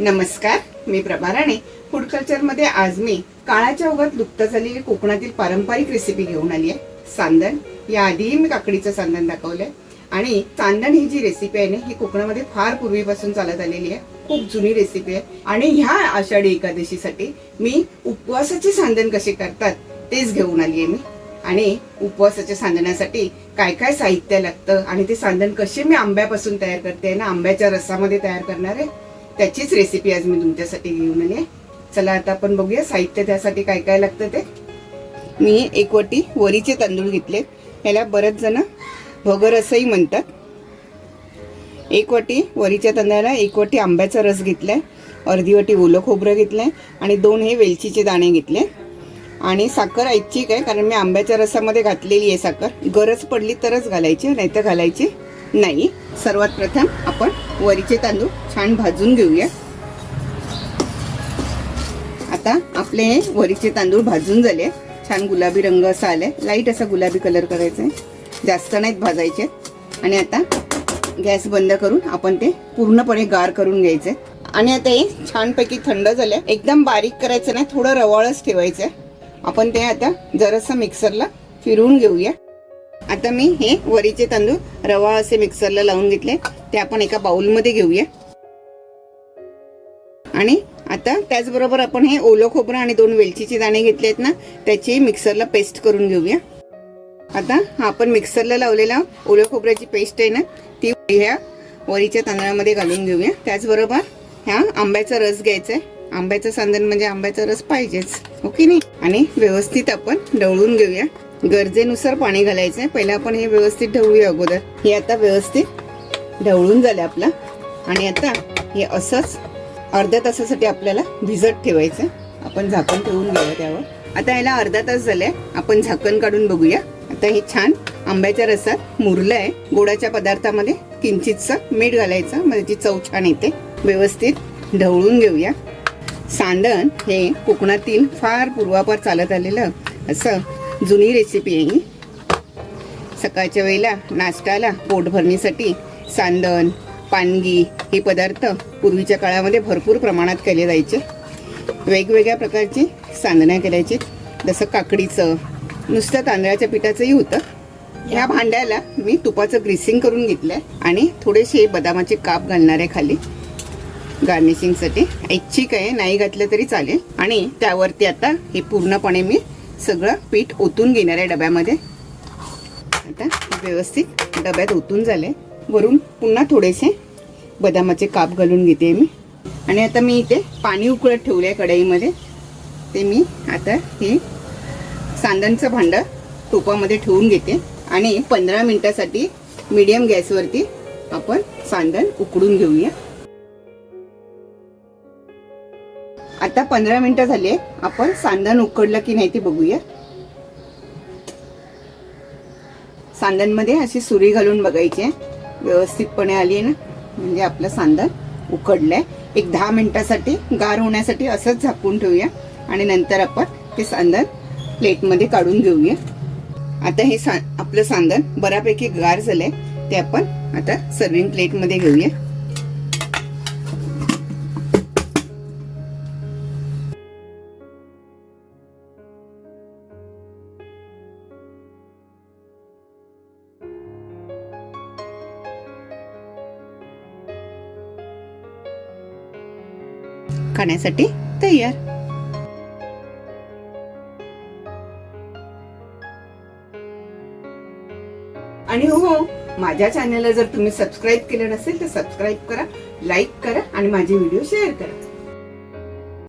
नमस्कार, मी प्रभा Rane. Food culture मध्ये आज मी काळाच्या ओघात लुप्त झालेली कोकणातील पारंपरिक रेसिपी घेऊन आली आहे, सांदण. याआधी मी काकडीचं सांदण दाखवलंय आणि सांदण ही जी रेसिपी आहे ना, ही कोकणामध्ये फार पूर्वीपासून चालत आलेली आहे. खूप जुनी रेसिपी आहे आणि ह्या आषाढी एकादशीसाठी मी उपवासाचे सांदण कसे करतात तेच घेऊन आली आहे मी. आणि उपवासाच्या सांदण्यासाठी काय काय साहित्य लागतं आणि ते सांदण कसे मी आंब्यापासून तयार करते ना, आंब्याच्या रसामध्ये तयार करणार आहे, त्याचीच रेसिपी आज मी तुमच्यासाठी घेऊन आली आहे. चला आता आपण बघूया साहित्य त्यासाठी काय काय लागतं ते. मी एक वाटी वरीचे तांदूळ घेतले, याला बरेच जण भगर असंही म्हणतात. एक वाटी वरीच्या तांदळाला एक वाटी आंब्याचा रस घेतलाय, अर्धी वाटी ओलं खोबरं घेतलंय आणि 2 हे वेलचीचे दाणे घेतले. आणि साखर ऐच्छिक आहे, कारण मी आंब्याच्या रसामध्ये घातलेली आहे साखर. गरज पडली तरच घालायची, नाही तर घालायची नाही. सर्वात प्रथम आपण वरीचे तांदूळ छान भाजून घेऊया. आता आपले वरीचे तांदूळ भाजून झाले, छान गुलाबी रंग असा आलाय. लाईट असा गुलाबी कलर करायचा आहे, जास्त नाहीत भाजायचे. आणि आता गॅस बंद करून आपण ते पूर्णपणे गार करून घ्यायचे. आणि आता हे छानपैकी थंड झाले. एकदम बारीक करायचं नाही, थोडं रवाळच ठेवायचं आहे. आपण ते आता जरासं मिक्सरला फिरवून घेऊया. आता मी हे वरीचे तांदूळ रवा असे मिक्सरला लावून घेतले, ते आपण एका बाउलमध्ये घेऊया. आणि आता त्याचबरोबर आपण हे ओलं खोबरं आणि 2 वेलचीचे दाणे घेतले आहेत ना, त्याची मिक्सरला पेस्ट करून घेऊया. आता आपण मिक्सरला लावलेला ओलं खोबऱ्याची पेस्ट आहे ना, ती ह्या वरीच्या तांदळामध्ये घालून घेऊया. त्याचबरोबर ह्या आंब्याचा रस घ्यायचा आहे. आंब्याचं सांदण म्हणजे आंब्याचा रस पाहिजेच, ओके नाही. आणि व्यवस्थित आपण ढवळून घेऊया. गरजेनुसार पाणी घालायचंय. पहिला आपण हे व्यवस्थित ढवळूया अगोदर. हे आता व्यवस्थित ढवळून झालं आपलं. आणि आता हे असंच अर्ध्या तासासाठी आपल्याला भिजत ठेवायचं. आपण झाकण ठेवून घेऊया त्यावर. आता याला अर्धा तास झालाय, आपण झाकण काढून बघूया. आता हे छान आंब्याच्या रसात मुरलंय. गोडाच्या पदार्थामध्ये किंचितचं मीठ घालायचं, म्हणजे त्याची चव छान येते. व्यवस्थित ढवळून घेऊया. सांदण हे कोकणातील फार पूर्वापार चालत आलेलं असं जुनी रेसिपी आहे ही. सकाळच्या वेळेला नाश्त्याला पोट भरणीसाठी सांदण, पानगी हे पदार्थ पूर्वीच्या काळामध्ये भरपूर प्रमाणात केले जायचे. वेगवेगळ्या प्रकारची सांदण्या करायची, जसं काकडीचं, नुसतं तांदळाच्या पिठाचंही होतं. ह्या भांड्याला मी तुपाचं ग्रीसिंग करून घेतलंय आणि थोडेसे बदामाचे काप घालणार आहे खाली गार्निशिंगसाठी. ऐच्छिक आहे, नाही घातलं तरी चालेल. आणि त्यावरती आता हे पूर्णपणे मी सगळं पीठ ओतून घेणार आहे डब्यामध्ये. आता व्यवस्थित डब्यात ओतून झाले. वरून पुन्हा थोडेसे बदामाचे काप घालून घेते मी. आणि आता मी इथे पाणी उकळत ठेवलं आहे कढईमध्ये. ते मी आता हे सांदणचं भांडं तुपामध्ये ठेवून घेते आणि 15 मिनिटासाठी मीडियम गॅसवरती आपण सांदण उकडून घेऊया. आता 15 मिनिटं झाले, आपण सांदण उकडलं की नाही ते बघूया. सांदणमध्ये अशी सुरी घालून बघायची, व्यवस्थितपणे आली आहे ना, म्हणजे आपलं सांदण उकडलंय. एक 10 मिनिटासाठी गार होण्यासाठी असंच झाकून ठेवूया आणि नंतर आपण ते सांदण प्लेटमध्ये काढून घेऊया. आता हे आपलं सांदण बऱ्यापैकी गार झालंय, ते आपण आता सर्विंग प्लेटमध्ये घेऊया. खाण्यासाठी तयार. आणि हो, माझ्या चॅनलला जर तुम्ही सबस्क्राईब केलं नसेल तर सबस्क्राईब करा, लाईक करा आणि माझे व्हिडिओ शेअर करा.